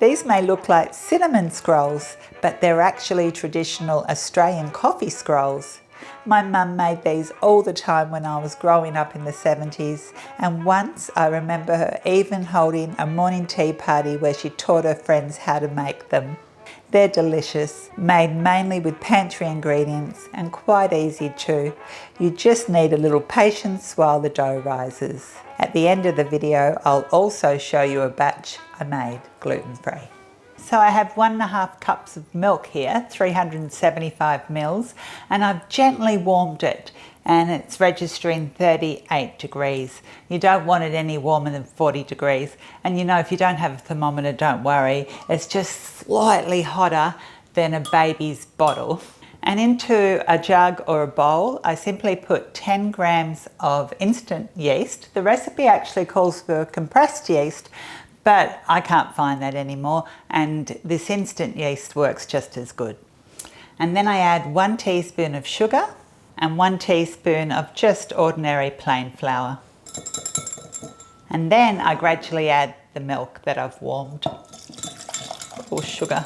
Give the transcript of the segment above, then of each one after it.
These may look like cinnamon scrolls, but they're actually traditional Australian coffee scrolls. My mum made these all the time when I was growing up in the 70s, and once I remember her even holding a morning tea party where she taught her friends how to make them. They're delicious, made mainly with pantry ingredients and quite easy too. You just need a little patience while the dough rises. At the end of the video, I'll also show you a batch I made gluten-free. So I have 1.5 cups of milk here, 375 mils, and I've gently warmed it, and it's registering 38 degrees. You don't want it any warmer than 40 degrees. And you know, if you don't have a thermometer, don't worry. It's just slightly hotter than a baby's bottle. And into a jug or a bowl, I simply put 10 grams of instant yeast. The recipe actually calls for compressed yeast, but I can't find that anymore. And this instant yeast works just as good. And then I add 1 teaspoon of sugar and 1 teaspoon of just ordinary plain flour. And then I gradually add the milk that I've warmed, or sugar.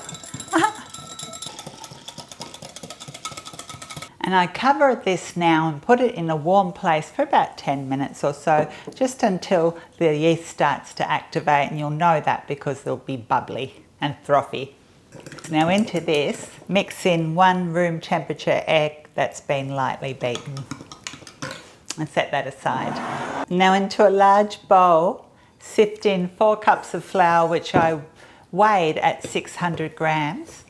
And I cover this now and put it in a warm place for about 10 minutes or so, just until the yeast starts to activate, and you'll know that because they'll be bubbly and frothy. Now into this, mix in 1 room temperature egg that's been lightly beaten, and set that aside. Now into a large bowl, sift in 4 cups of flour, which I weighed at 600 grams,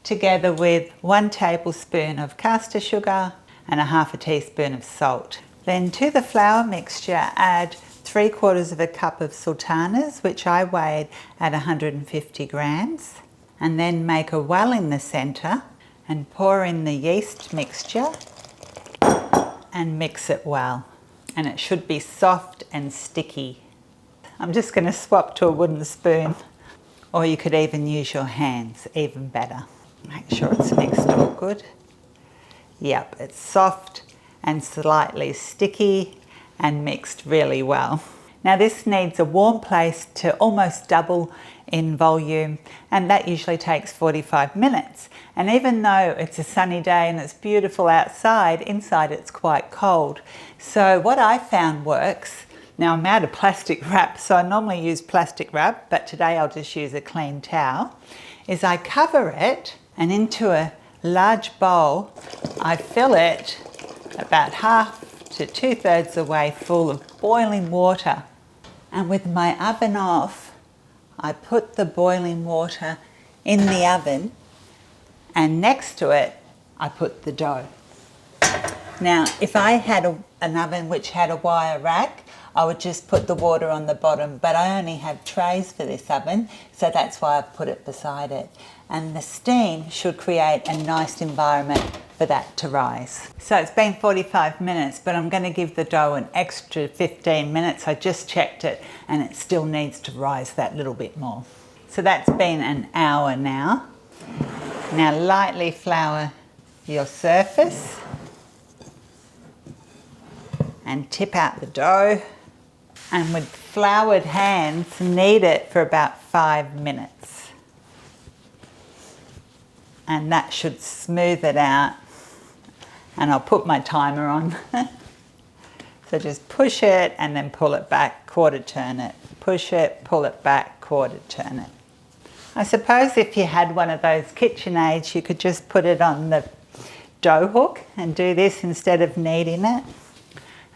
together with 1 tablespoon of caster sugar and 1/2 teaspoon of salt. Then to the flour mixture, add 3/4 cup of sultanas, which I weighed at 150 grams, and then make a well in the centre and pour in the yeast mixture and mix it well. And it should be soft and sticky. I'm just going to swap to a wooden spoon, or you could even use your hands, even better. Make sure it's mixed all good. Yep, it's soft and slightly sticky and mixed really well. Now this needs a warm place to almost double in volume, and that usually takes 45 minutes. And even though it's a sunny day and it's beautiful outside, inside it's quite cold. So what I found works, now I'm out of plastic wrap, so I normally use plastic wrap, but today I'll just use a clean towel, is I cover it, and into a large bowl, I fill it about 1/2 to 2/3 the way full of boiling water. And with my oven off, I put the boiling water in the oven, and next to it, I put the dough. Now, if I had an oven which had a wire rack, I would just put the water on the bottom, but I only have trays for this oven, so that's why I've put it beside it. And the steam should create a nice environment for that to rise. So it's been 45 minutes, but I'm going to give the dough an extra 15 minutes. I just checked it, and it still needs to rise that little bit more. So that's been an hour now. Now lightly flour your surface and tip out the dough. And with floured hands, knead it for about 5 minutes. And that should smooth it out. And I'll put my timer on. So just push it and then pull it back, quarter turn it. Push it, pull it back, quarter turn it. I suppose if you had one of those KitchenAids, you could just put it on the dough hook and do this instead of kneading it.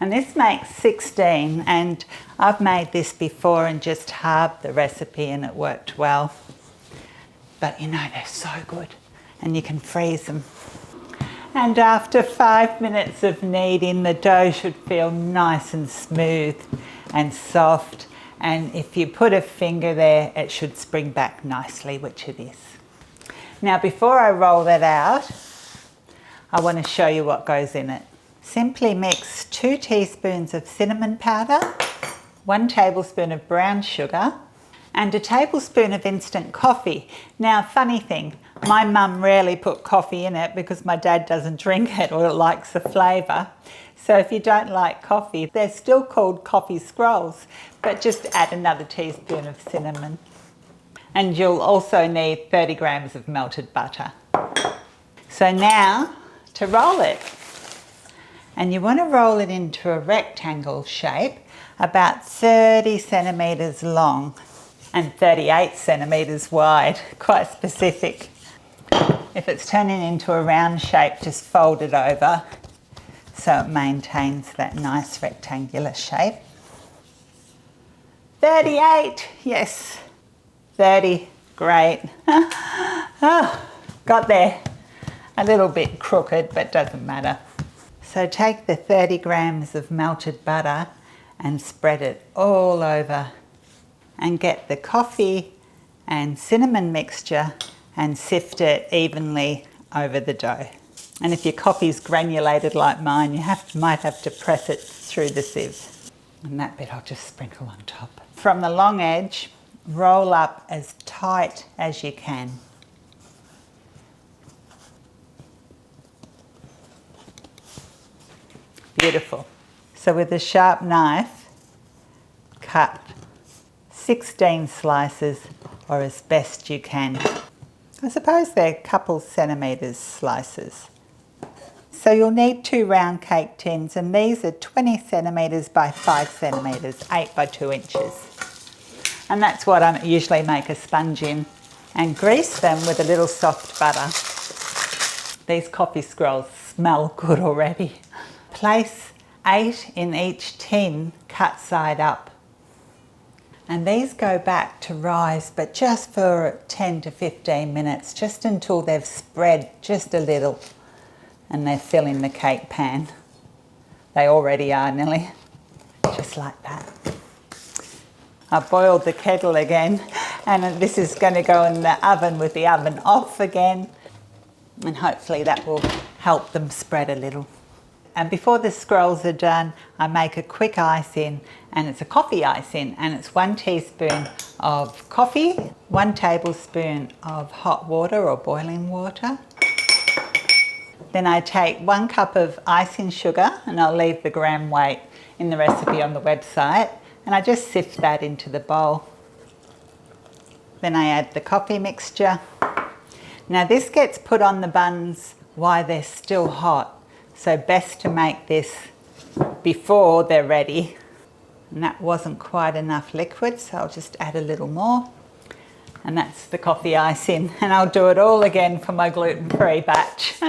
And this makes 16, and I've made this before and just halved the recipe and it worked well. But you know, they're so good, and you can freeze them. And after 5 minutes of kneading, the dough should feel nice and smooth and soft. And if you put a finger there, it should spring back nicely, which it is. Now, before I roll that out, I want to show you what goes in it. Simply mix 2 teaspoons of cinnamon powder, 1 tablespoon of brown sugar, and a tablespoon of instant coffee. Now, funny thing, my mum rarely put coffee in it because my dad doesn't drink it or likes the flavour. So if you don't like coffee, they're still called coffee scrolls, but just add another teaspoon of cinnamon. And you'll also need 30 grams of melted butter. So now to roll it. And you want to roll it into a rectangle shape, about 30 centimetres long and 38 centimetres wide, quite specific. If it's turning into a round shape, just fold it over so it maintains that nice rectangular shape. 38, yes, 30, great. Oh, got there. A little bit crooked, but doesn't matter. So take the 30 grams of melted butter and spread it all over, and get the coffee and cinnamon mixture and sift it evenly over the dough. And if your coffee's granulated like mine, you might have to press it through the sieve. And that bit I'll just sprinkle on top. From the long edge, roll up as tight as you can. Beautiful. So with a sharp knife, cut 16 slices, or as best you can. I suppose they're a couple centimetres slices. So you'll need 2 round cake tins, and these are 20 centimetres by 5 centimetres, 8 by 2 inches. And that's what I usually make a sponge in, and grease them with a little soft butter. These coffee scrolls smell good already. Place 8 in each tin, cut side up. And these go back to rise, but just for 10 to 15 minutes, just until they've spread just a little and they're filling the cake pan. They already are nearly, just like that. I boiled the kettle again, and this is going to go in the oven with the oven off again, and hopefully that will help them spread a little. And before the scrolls are done, I make a quick icing, and it's a coffee icing, and it's 1 teaspoon of coffee, 1 tablespoon of hot water or boiling water. Then I take 1 cup of icing sugar, and I'll leave the gram weight in the recipe on the website, and I just sift that into the bowl. Then I add the coffee mixture. Now this gets put on the buns while they're still hot. So best to make this before they're ready. And that wasn't quite enough liquid, so I'll just add a little more. And that's the coffee icing. And I'll do it all again for my gluten-free batch.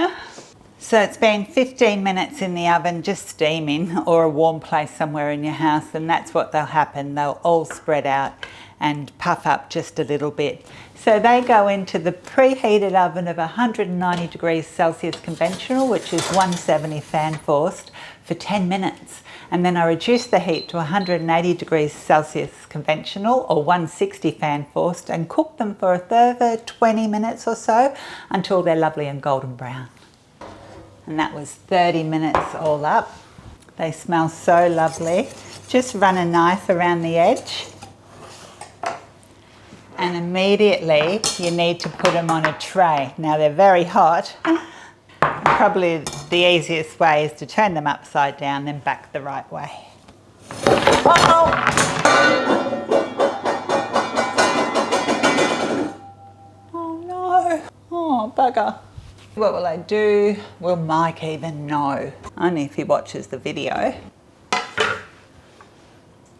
So it's been 15 minutes in the oven, just steaming, or a warm place somewhere in your house, and that's what they'll happen. They'll all spread out and puff up just a little bit. So they go into the preheated oven of 190 degrees Celsius conventional, which is 170 fan forced, for 10 minutes. And then I reduce the heat to 180 degrees Celsius conventional, or 160 fan forced, and cook them for a further 20 minutes or so until they're lovely and golden brown. And that was 30 minutes all up. They smell so lovely. Just run a knife around the edge. And immediately you need to put them on a tray. Now they're very hot. Probably the easiest way is to turn them upside down, then back the right way. Oh! Oh no. Oh, bugger. What will I do? Will Mike even know? Only if he watches the video.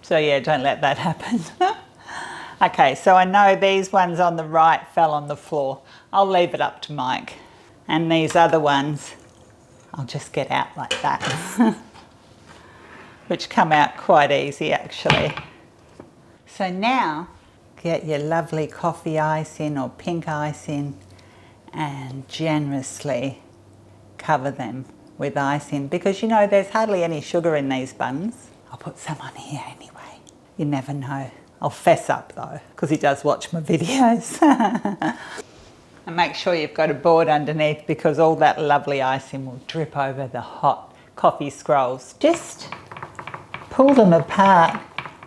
So yeah, don't let that happen. Okay, so I know these ones on the right fell on the floor. I'll leave it up to Mike. And these other ones, I'll just get out like that. Which come out quite easy actually. So now, get your lovely coffee icing or pink icing and generously cover them with icing, because you know there's hardly any sugar in these buns. I'll put some on here anyway. You never know. I'll fess up though, because he does watch my videos. And make sure you've got a board underneath, because all that lovely icing will drip over the hot coffee scrolls. Just pull them apart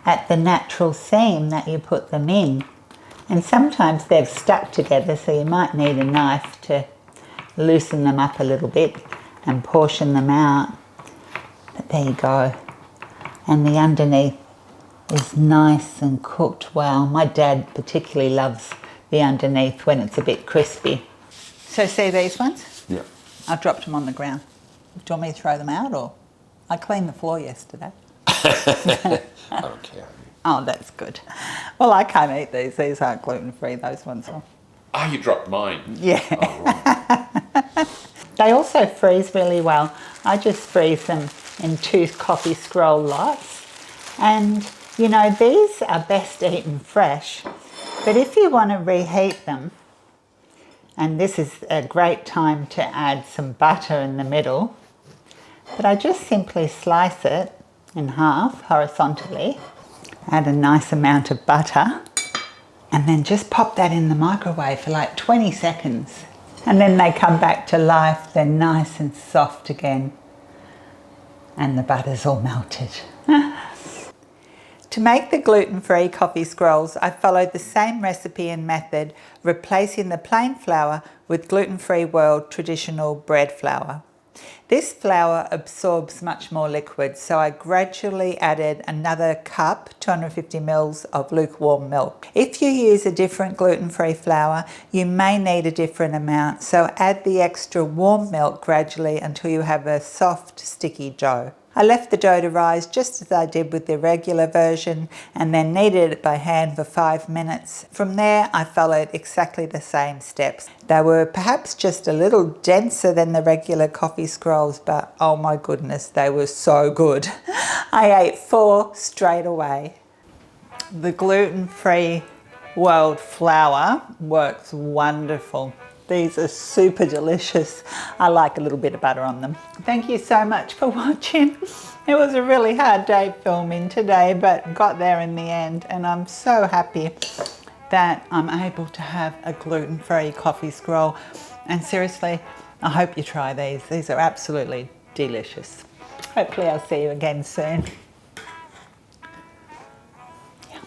at the natural seam that you put them in. And sometimes they've stuck together, so you might need a knife to loosen them up a little bit and portion them out. But there you go. And the underneath is nice and cooked well. My dad particularly loves the underneath when it's a bit crispy. So see these ones? Yeah. I dropped them on the ground. Do you want me to throw them out, or? I cleaned the floor yesterday. I don't care. Oh, that's good. Well, I can't eat these. These aren't gluten-free, those ones are. Ah, you dropped mine. Yeah. Oh, right. They also freeze really well. I just freeze them in 2 coffee scroll lots. And, you know, these are best eaten fresh. But if you want to reheat them, and this is a great time to add some butter in the middle, but I just simply slice it in half horizontally, add a nice amount of butter, and then just pop that in the microwave for like 20 seconds. And then they come back to life. They're nice and soft again. And the butter's all melted. To make the gluten-free coffee scrolls, I followed the same recipe and method, replacing the plain flour with gluten-free world traditional bread flour. This flour absorbs much more liquid, so I gradually added another cup, 250 ml of lukewarm milk. If you use a different gluten-free flour, you may need a different amount, so add the extra warm milk gradually until you have a soft, sticky dough. I left the dough to rise just as I did with the regular version and then kneaded it by hand for 5 minutes. From there, I followed exactly the same steps. They were perhaps just a little denser than the regular coffee scrolls, but oh my goodness, they were so good. I ate 4 straight away. The gluten-free world flour works wonderful. These are super delicious. I like a little bit of butter on them. Thank you so much for watching. It was a really hard day filming today, but got there in the end, and I'm so happy that I'm able to have a gluten-free coffee scroll. And seriously, I hope you try these. These are absolutely delicious. Hopefully I'll see you again soon. Yeah.